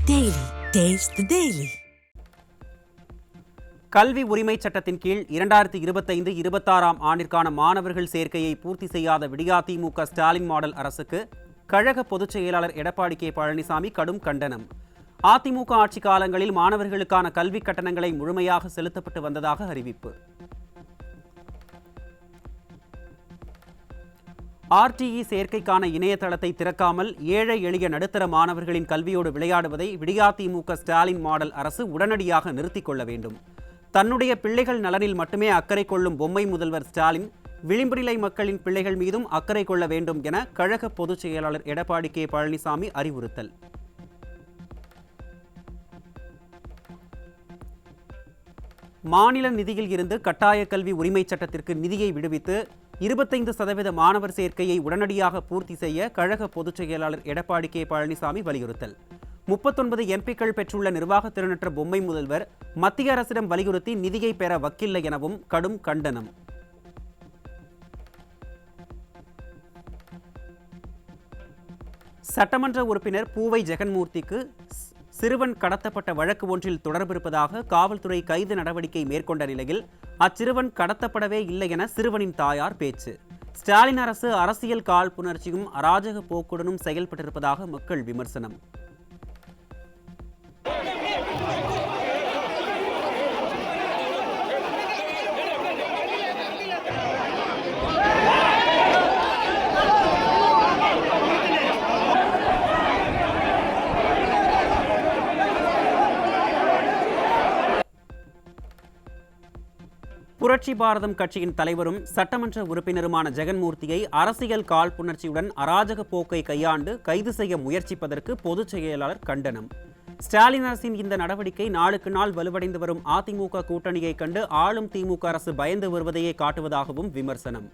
Daily. Taste the Daily. கல்வி உரிமை சட்டத்தின் கீழ் 2025-26ஆம் ஆண்டிற்கான மாணவர்கள் சேர்க்கையை பூர்த்தி செய்யாத விடியாதிமுக ஸ்டாலின் மாடல் அரசுக்கு கழக பொதுச் செயலாளர் எடப்பாடி கே பழனிசாமி கடும் கண்டனம். அதிமுக ஆட்சி காலங்களில் மாணவர்களுக்கான கல்வி கட்டணங்களை முழுமையாக செலுத்தப்பட்டு வந்ததாக அறிவிப்பு. RTE சேர்க்கைக்கான இணையதளத்தை திறக்காமல் ஏழை எளிய நடுத்தர மாணவர்களின் கல்வியோடு விளையாடுவதை விடியாதிமுக ஸ்டாலின் மாடல் அரசு உடனடியாக நிறுத்திக் கொள்ள வேண்டும். தன்னுடைய பிள்ளைகள் நலனில் மட்டுமே அக்கறை கொள்ளும் பொம்மை முதல்வர் ஸ்டாலின் விளிம்பு நிலை மக்களின் பிள்ளைகள் மீதும் அக்கறை கொள்ள வேண்டும் என கழக பொதுச் செயலாளர் எடப்பாடி கே பழனிசாமி அறிவுறுத்தல். மாநில நிதியில் இருந்து கட்டாய கல்வி உரிமை சட்டத்திற்கு நிதியை விடுவித்து 25% மாணவர் சேர்க்கையை உடனடியாக பூர்த்தி செய்ய கழக பொதுச் செயலாளர் எடப்பாடி கே பழனிசாமி வலியுறுத்தல். 39 MPக்கள் பெற்றுள்ள நிர்வாக திறனற்ற பொம்மை முதல்வர் மத்திய அரசிடம் வலியுறுத்தி நிதியை பெற வக்கில்லை எனவும் கடும் கண்டனம். சட்டமன்ற உறுப்பினர் பூவை ஜெகன்மூர்த்திக்கு சிறுவன் கடத்தப்பட்ட வழக்கு ஒன்றில் தொடர்பிருப்பதாக காவல்துறை கைது நடவடிக்கை மேற்கொண்ட நிலையில் அச்சிறுவன் கடத்தப்படவே இல்லை என சிறுவனின் தாயார் பேச்சு. ஸ்டாலின் அரசு அரசியல் காழ்ப்புணர்ச்சியும் அராஜக போக்குடனும் செயல்பட்டிருப்பதாக மக்கள் விமர்சனம். புரட்சி பாரதம் கட்சியின் தலைவரும் சட்டமன்ற உறுப்பினருமான ஜெகன்மூர்த்தியை அரசியல் காழ்ப்புணர்ச்சியுடன் அராஜக போக்கை கையாண்டு கைது செய்ய முயற்சிப்பதற்கு பொதுச் செயலாளர் கண்டனம். ஸ்டாலின் அரசின் இந்த நடவடிக்கை நாளுக்கு நாள் வலுவடைந்து வரும் அதிமுக கூட்டணியை கண்டு ஆளும் திமுக அரசு பயந்து வருவதையே காட்டுவதாகவும் விமர்சனம்.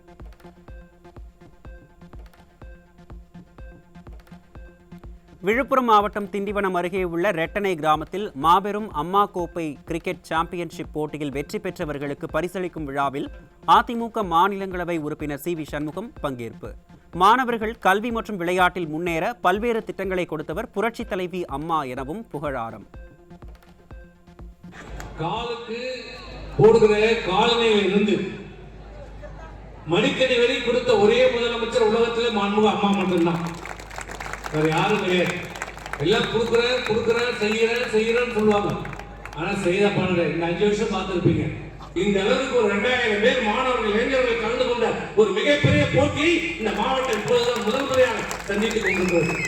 விழுப்புரம் மாவட்டம் திண்டிவனம் அருகே உள்ள ரெட்டனை கிராமத்தில் மாபெரும் அம்மா கோப்பை கிரிக்கெட் சாம்பியன்ஷிப் போட்டியில் வெற்றி பெற்றவர்களுக்கு பரிசளிக்கும் விழாவில் அதிமுக மாநிலங்களவை உறுப்பினர் CV சண்முகம் பங்கேற்பு. மாணவர்கள் கல்வி மற்றும் விளையாட்டில் முன்னேற பல்வேறு திட்டங்களை கொடுத்தவர் புரட்சி தலைவி அம்மா எனவும் புகழாரம். மடிக்கடி வரை கொடுத்த ஒரே முதலமைச்சர் உலகத்திலே மாண்புமிகு அம்மா மட்டும்தான், வேற யாரும் கிடையாது. எல்லாம் கொடுக்குற செய்யறேன்னு சொல்லுவாங்க, ஆனா செய்த பண்ணுற இந்த 5 வருஷம் பார்த்துருப்பீங்க. இந்த அளவுக்கு ஒரு 2000 பேர் மாணவர்கள் இளைஞர்கள் கலந்து கொண்ட ஒரு மிகப்பெரிய போட்டியை இந்த மாவட்டம் இப்போதுதான் முதல் முறையாக சந்தித்துக் கொண்டிருக்கிறது.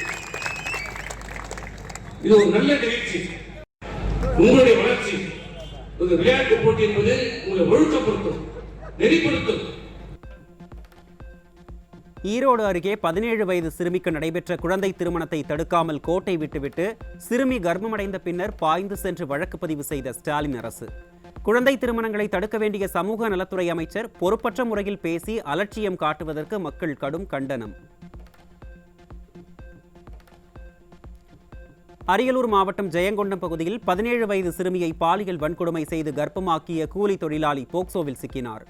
இது ஒரு நல்ல நிகழ்ச்சி. உங்களுடைய வளர்ச்சி ஒரு விளையாட்டு போட்டி என்பது உங்களை ஒழுக்கப்படுத்தும், நெறிப்படுத்தும். ஈரோடு அருகே 17 வயது சிறுமிக்கு நடைபெற்ற குழந்தை திருமணத்தை தடுக்காமல் கோட்டை விட்டுவிட்டு சிறுமி கர்ப்பமடைந்த பின்னர் பாய்ந்து சென்று வழக்கு பதிவு செய்த ஸ்டாலின் அரசு. குழந்தை திருமணங்களை தடுக்க வேண்டிய சமூக நலத்துறை அமைச்சர் பொறுப்பற்ற முறையில் பேசி அலட்சியம் காட்டுவதற்கு மக்கள் கடும் கண்டனம். அரியலூர் மாவட்டம் ஜெயங்கொண்டம் பகுதியில் 17 வயது சிறுமியை பாலியல் வன்கொடுமை செய்து கர்ப்பமாக்கிய கூலி தொழிலாளி போக்சோவில் சிக்கினார்.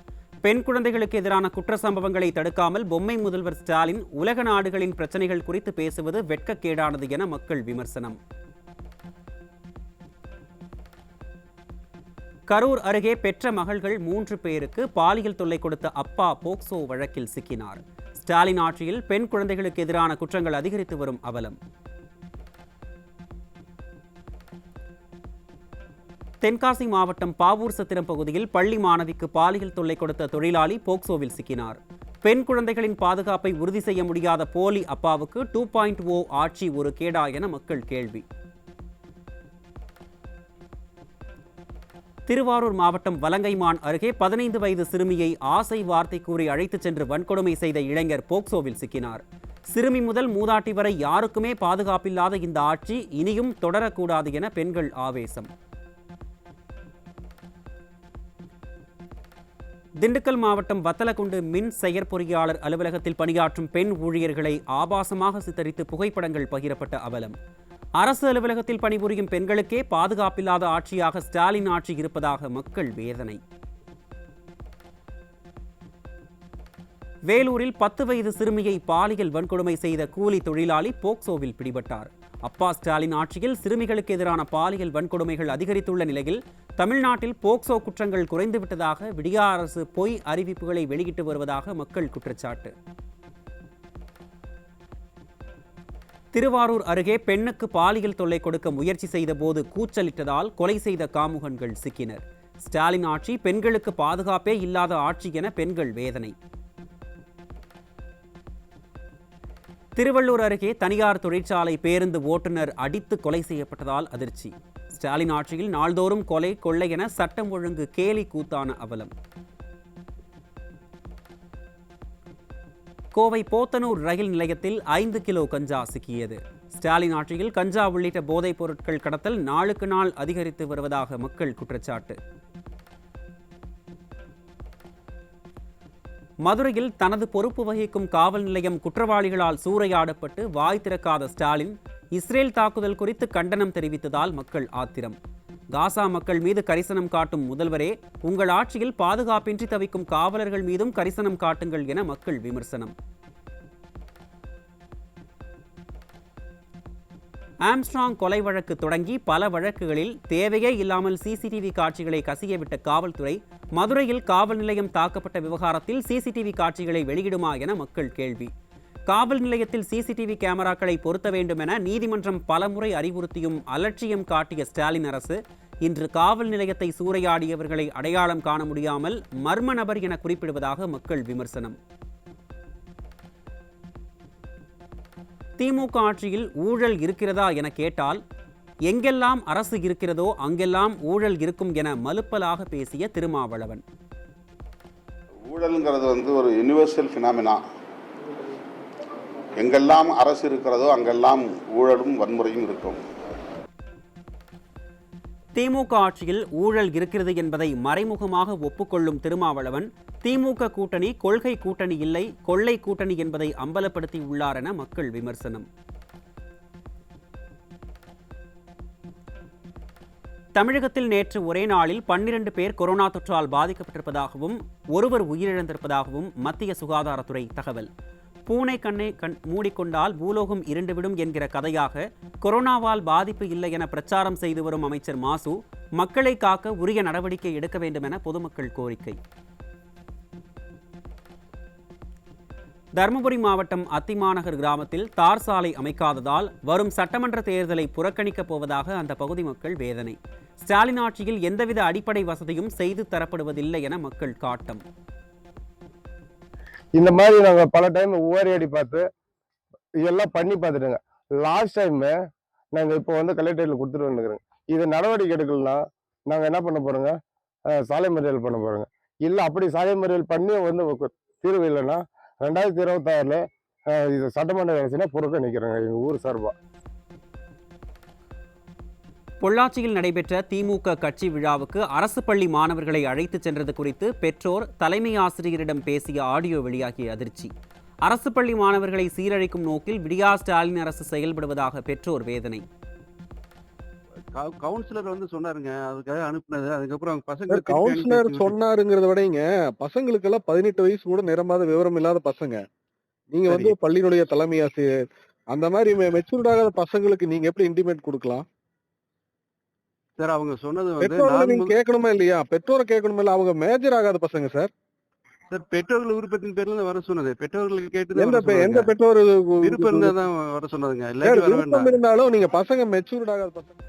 பெண் குழந்தைகளுக்கு எதிரான குற்ற சம்பவங்களை தடுக்காமல் பொம்மை முதல்வர் ஸ்டாலின் உலக நாடுகளின் பிரச்சனைகள் குறித்து பேசுவது வெட்கக்கேடானது என மக்கள் விமர்சனம். கரூர் அருகே பெற்ற மகள்கள் 3 பேருக்கு பாலியல் தொல்லை கொடுத்த அப்பா போக்சோ வழக்கில் சிக்கினார். ஸ்டாலின் ஆட்சியில் பெண் குழந்தைகளுக்கு எதிரான குற்றங்கள் அதிகரித்து வரும் அவலம். தென்காசி மாவட்டம் பாவூர் சத்திரம் பகுதியில் பள்ளி மாணவிக்கு பாலியல் தொல்லை கொடுத்த தொழிலாளி போக்சோவில் சிக்கினார். பெண் குழந்தைகளின் பாதுகாப்பை உறுதி செய்ய முடியாத போலி அப்பாவுக்கு 2.0 ஆட்சி ஒரு கேடா என மக்கள் கேள்வி. திருவாரூர் மாவட்டம் வலங்கைமான் அருகே 15 வயது சிறுமியை ஆசை வார்த்தை கூறி அழைத்துச் சென்று வன்கொடுமை செய்த இளைஞர் போக்சோவில் சிக்கினார். சிறுமி முதல் மூதாட்டி வரை யாருக்குமே பாதுகாப்பில்லாத இந்த ஆட்சி இனியும் தொடரக்கூடாது என பெண்கள் ஆவேசம். திண்டுக்கல் மாவட்டம் வத்தலக்குண்டு மின் செயற்பொறியாளர் அலுவலகத்தில் பணியாற்றும் பெண் ஊழியர்களை ஆபாசமாக சித்தரித்து புகைப்படங்கள் பகிரப்பட்ட அவலம். அரசு அலுவலகத்தில் பணிபுரியும் பெண்களுக்கே பாதுகாப்பில்லாத ஆட்சியாக ஸ்டாலின் ஆட்சி இருப்பதாக மக்கள் வேதனை. வேலூரில் 10 வயது சிறுமியை பாலியல் வன்கொடுமை செய்த கூலி தொழிலாளி போக்சோவில் பிடிபட்டார். அப்பா ஸ்டாலின் ஆட்சியில் சிறுமிகளுக்கு எதிரான பாலியல் வன்கொடுமைகள் அதிகரித்துள்ள நிலையில் தமிழ்நாட்டில் போக்சோ குற்றங்கள் குறைந்துவிட்டதாக விடியா அரசு பொய் அறிவிப்புகளை வெளியிட்டு வருவதாக மக்கள் குற்றச்சாட்டு. திருவாரூர் அருகே பெண்ணுக்கு பாலியல் தொல்லை கொடுக்க முயற்சி செய்த போது கூச்சலிட்டதால் கொலை செய்த காமுகன்கள் சிக்கினர். ஸ்டாலின் ஆட்சி பெண்களுக்கு பாதுகாப்பே இல்லாத ஆட்சி என பெண்கள் வேதனை. திருவள்ளூர் அருகே தனியார் தொழிற்சாலை பேருந்து ஓட்டுநர் அடித்து கொலை செய்யப்பட்டதால் அதிர்ச்சி. ஸ்டாலின் ஆட்சியில் நாள்தோறும் கொலை கொள்ளை என சட்டம் ஒழுங்கு கேலி கூத்தான அவலம். கோவை போத்தனூர் ரயில் நிலையத்தில் 5 கிலோ கஞ்சா சிக்கியது. ஸ்டாலின் ஆட்சியில் கஞ்சா உள்ளிட்ட போதைப் பொருட்கள் கடத்தல் நாளுக்கு நாள் அதிகரித்து வருவதாக மக்கள் குற்றச்சாட்டு. மதுரையில் தனது பொறுப்பு வகிக்கும் காவல் நிலையம் குற்றவாளிகளால் சூறையாடப்பட்டு வாய் திறக்காத ஸ்டாலின் இஸ்ரேல் தாக்குதல் குறித்து கண்டனம் தெரிவித்ததால் மக்கள் ஆத்திரம். காசா மக்கள் மீது கரிசனம் காட்டும் முதல்வரே, உங்கள் ஆட்சியில் பாதுகாப்பின்றி தவிக்கும் காவலர்கள் மீதும் கரிசனம் காட்டுங்கள் என மக்கள் விமர்சனம். ஆம்ஸ்ட்ராங் கொலை வழக்கு தொடங்கி பல வழக்குகளில் தேவையே இல்லாமல் சிசிடிவி காட்சிகளை கசியவிட்ட காவல்துறை மதுரையில் காவல் நிலையம் தாக்கப்பட்ட விவகாரத்தில் சிசிடிவி காட்சிகளை வெளியிடுமா என மக்கள் கேள்வி. காவல் நிலையத்தில் சிசிடிவி கேமராக்களை பொருத்த வேண்டும் என நீதிமன்றம் பலமுறை அறிவுறுத்தியும் அலட்சியம் காட்டிய ஸ்டாலின் அரசு இன்று காவல் நிலையத்தை சூறையாடியவர்களை அடையாளம் காண முடியாமல் மர்ம நபர் என குறிப்பிடுவதாக மக்கள் விமர்சனம். திமுக ஆட்சியில் ஊழல் இருக்கிறதா என கேட்டால் எங்கெல்லாம் அரசு இருக்கிறதோ அங்கெல்லாம் ஊழல் இருக்கும் என மலுப்பலாக பேசிய திருமாவளவன். ஊழல்ங்கிறது ஒரு யுனிவர்சல் ஃபினாமினா. எங்கெல்லாம் அரசு இருக்கிறதோ அங்கெல்லாம் ஊழலும் வன்முறையும் இருக்கும். திமுக ஆட்சியில் ஊழல் இருக்கிறது என்பதை மறைமுகமாக ஒப்புக்கொள்ளும் திருமாவளவன் திமுக கூட்டணி கொள்கை கூட்டணி இல்லை, கொள்ளை கூட்டணி என்பதை அம்பலப்படுத்தி உள்ளார் என மக்கள் விமர்சனம். தமிழகத்தில் நேற்று ஒரே நாளில் 12 பேர் கொரோனா தொற்றால் பாதிக்கப்பட்டிருப்பதாகவும் ஒருவர் உயிரிழந்திருப்பதாகவும் மத்திய சுகாதாரத்துறை தகவல். பூனை கண்ணை மூடிக்கொண்டால் பூலோகம் இருண்டுவிடும் என்கிற கதையாக கொரோனாவால் பாதிப்பு இல்லை என பிரச்சாரம் செய்து வரும் அமைச்சர் மாசு மக்களை காக்க உரிய நடவடிக்கை எடுக்க வேண்டும் என பொதுமக்கள் கோரிக்கை. தருமபுரி மாவட்டம் அத்திமாநகர் கிராமத்தில் தார் சாலை அமைக்காததால் வரும் சட்டமன்ற தேர்தலை புறக்கணிக்கப் போவதாக அந்த பகுதி மக்கள் வேதனை. ஸ்டாலின் ஆட்சியில் எந்தவித அடிப்படை வசதியும் செய்து தரப்படுவதில்லை என மக்கள் காட்டம். இந்த மாதிரி நாங்கள் பல டைம் ஓரேடி பார்த்து இதெல்லாம் பண்ணி பார்த்துட்டுங்க. லாஸ்ட் டைம் நாங்கள் இப்போ கலெக்டரேட்டில் கொடுத்துட்டு வந்துக்கிறோங்க. இது நடவடிக்கை எடுக்கலன்னா நாங்கள் என்ன பண்ண போகிறோங்க, சாலை மறியல் பண்ண போகிறோங்க. இல்லை அப்படி சாலை மறியல் பண்ணி தீர்வு இல்லைன்னா 2026 இது சட்டமன்ற அரசுனா புறக்கணிக்கிறோங்க எங்கள் ஊர் சார்பாக. பொள்ளாச்சியில் நடைபெற்ற திமுக கட்சி விழாவுக்கு அரசு பள்ளி மாணவர்களை அழைத்துச் சென்றது குறித்து பெற்றோர் தலைமை ஆசிரியரிடம் பேசிய ஆடியோ வெளியாகிய அதிர்ச்சி. அரசு பள்ளி மாணவர்களை சீரழிக்கும் நோக்கில் விடியா ஸ்டாலின் அரசு செயல்படுவதாக பெற்றோர் வேதனை. கவுன்சிலர் சொன்னாருங்க, அதுக்காக அனுப்புனது. அதுக்கப்புறம் பசங்க கவுன்சிலர் சொன்னாருங்கிறத விடங்க, பசங்களுக்கெல்லாம் 18 வயசு கூட நிரம்பாத விவரம் இல்லாத பசங்க. நீங்க பள்ளியினுடைய தலைமை ஆசிரியர். அந்த மாதிரி மெச்சூர்ட் ஆகாத பசங்களுக்கு நீங்க எப்படி இன்டிமேட் கொடுக்கலாம் சார்? அவங்க சொன்னது பெற்றோர்களை நீங்க கேட்கணுமா இல்லையா? பெற்றோரை கேட்கணுமா இல்ல? அவங்க மேஜர் ஆகாத பசங்க சார். சார் பெற்றோர்கள் விருப்பத்தின் பேர்ல வர சொன்னது. பெற்றோர்களுக்கு கேட்டு எந்த பெற்றோர் விருப்பம் இருந்தாதான் வர சொன்னதுங்க. விருப்பம் இருந்தாலும் நீங்க பசங்க மெச்சூர்ட் ஆகாத பசங்க.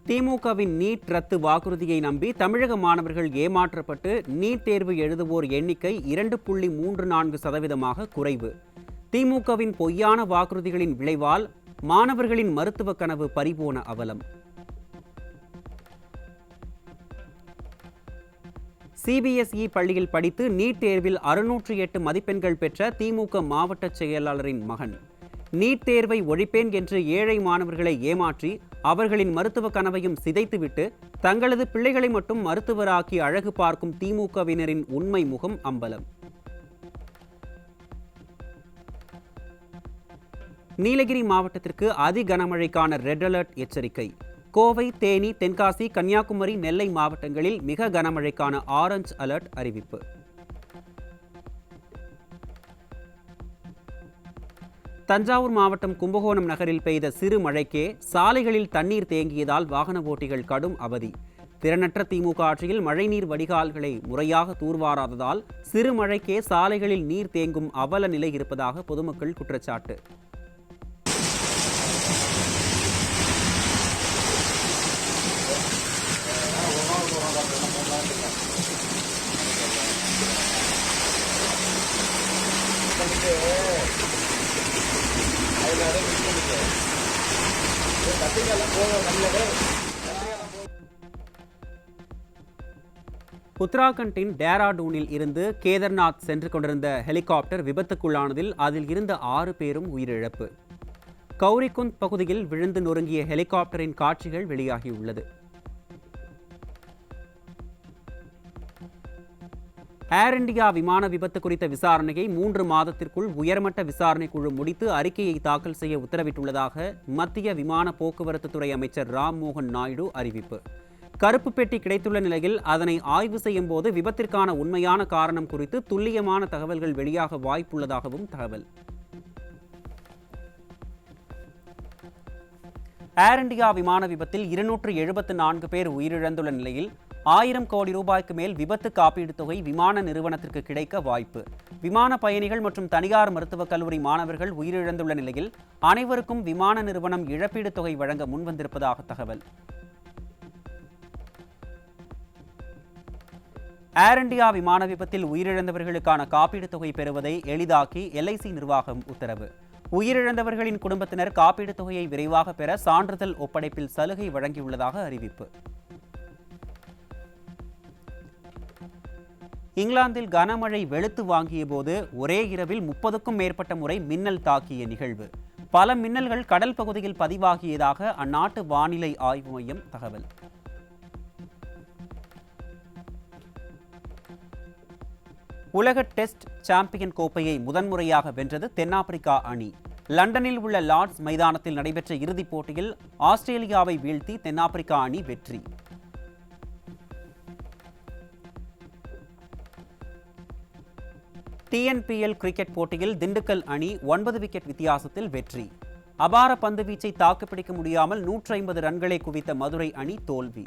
திமுகவின் நீட் ரத்து வாக்குறுதியை நம்பி தமிழக மாணவர்கள் ஏமாற்றப்பட்டு நீட் தேர்வு எழுதுவோர் எண்ணிக்கை 2.34% குறைவு. திமுகவின் பொய்யான வாக்குறுதிகளின் விளைவால் மாணவர்களின் மருத்துவ கனவு பறிபோன அவலம். சிபிஎஸ்இ பள்ளியில் படித்து நீட் தேர்வில் 608 மதிப்பெண்கள் பெற்ற திமுக மாவட்ட செயலாளரின் மகன் நீட் தேர்வை ஒழிப்பேன் என்று ஏழை மாணவர்களை ஏமாற்றி அவர்களின் மருத்துவ கனவையும் சிதைத்துவிட்டு தங்களது பிள்ளைகளை மட்டும் மருத்துவராக்கி அழகு பார்க்கும் திமுகவினரின் உண்மை முகம் அம்பலம். நீலகிரி மாவட்டத்திற்கு அதி கனமழைக்கான ரெட் அலர்ட் எச்சரிக்கை. கோவை, தேனி, தென்காசி, கன்னியாகுமரி, நெல்லை மாவட்டங்களில் மிக கனமழைக்கான ஆரஞ்சு அலர்ட் அறிவிப்பு. தஞ்சாவூர் மாவட்டம் கும்பகோணம் நகரில் பெய்த சிறு மழைக்கே சாலைகளில் தண்ணீர் தேங்கியதால் வாகன ஓட்டிகள் கடும் அவதி. திறனற்ற திமுக ஆட்சியில் மழைநீர் வடிகால்களை முறையாக தூர்வாராததால் சிறு மழைக்கே சாலைகளில் நீர் தேங்கும் அவல நிலை இருப்பதாக பொதுமக்கள் குற்றச்சாட்டு. உத்தராகண்டின் டேராடூனில் இருந்து கேதர்நாத் சென்று கொண்டிருந்த ஹெலிகாப்டர் விபத்துக்குள்ளானதில் அதில் இருந்த 6 பேரும் உயிரிழப்பு. கௌரிகுந்த் பகுதியில் விழுந்து நொறுங்கிய ஹெலிகாப்டரின் காட்சிகள் வெளியாகியுள்ளது. ஏர் இந்தியா விமான விபத்து குறித்த விசாரணையை 3 மாதத்திற்குள் உயர்மட்ட விசாரணை குழு முடித்து அறிக்கையை தாக்கல் செய்ய உத்தரவிட்டுள்ளதாக மத்திய விமான போக்குவரத்து துறை அமைச்சர் ராம் மோகன் நாயுடு அறிவிப்பு. கருப்பு பெட்டி கிடைத்துள்ள நிலையில் அதனை ஆய்வு செய்யும் போது விபத்திற்கான உண்மையான காரணம் குறித்து துல்லியமான தகவல்கள் வெளியாக வாய்ப்புள்ளதாகவும் தகவல். ஏர் இந்தியா விமான விபத்தில் 274 பேர் உயிரிழந்துள்ள நிலையில் 1000 கோடி ரூபாய்க்கு மேல் விபத்து காப்பீடு தொகை விமான நிறுவனத்திற்கு கிடைக்க வாய்ப்பு. விமான பயணிகள் மற்றும் தனியார் மருத்துவக் கல்லூரி மாணவர்கள் உயிரிழந்துள்ள நிலையில் அனைவருக்கும் விமான நிறுவனம் இழப்பீடு தொகை வழங்க முன்வந்திருப்பதாக தகவல். ஏர் இந்தியா விமான விபத்தில் உயிரிழந்தவர்களுக்கான காப்பீடு தொகை பெறுவதை எளிதாக்கி LIC நிர்வாகம் உத்தரவு. உயிரிழந்தவர்களின் குடும்பத்தினர் காப்பீடு தொகையை விரைவாக பெற சான்றிதழ் ஒப்படைப்பில் சலுகை வழங்கியுள்ளதாக அறிவிப்பு. இங்கிலாந்தில் கனமழை வெளுத்து வாங்கிய போது ஒரே இரவில் 30க்கும் மேற்பட்ட முறை மின்னல் தாக்கிய நிகழ்வு. பல மின்னல்கள் கடல் பகுதியில் பதிவாகியதாக அந்நாட்டு வானிலை ஆய்வு மையம் தகவல். உலக டெஸ்ட் சாம்பியன் கோப்பையை முதன்முறையாக வென்றது தென்னாப்பிரிக்கா அணி. லண்டனில் உள்ள லார்ட்ஸ் மைதானத்தில் நடைபெற்ற இறுதிப் போட்டியில் ஆஸ்திரேலியாவை வீழ்த்தி தென்னாப்பிரிக்கா அணி வெற்றி. TNPL கிரிக்கெட் போட்டியில் திண்டுக்கல் அணி 9 விக்கெட் வித்தியாசத்தில் வெற்றி. அபார பந்து வீச்சை தாக்குப்பிடிக்க முடியாமல் 150 ரன்களை குவித்த மதுரை அணி தோல்வி.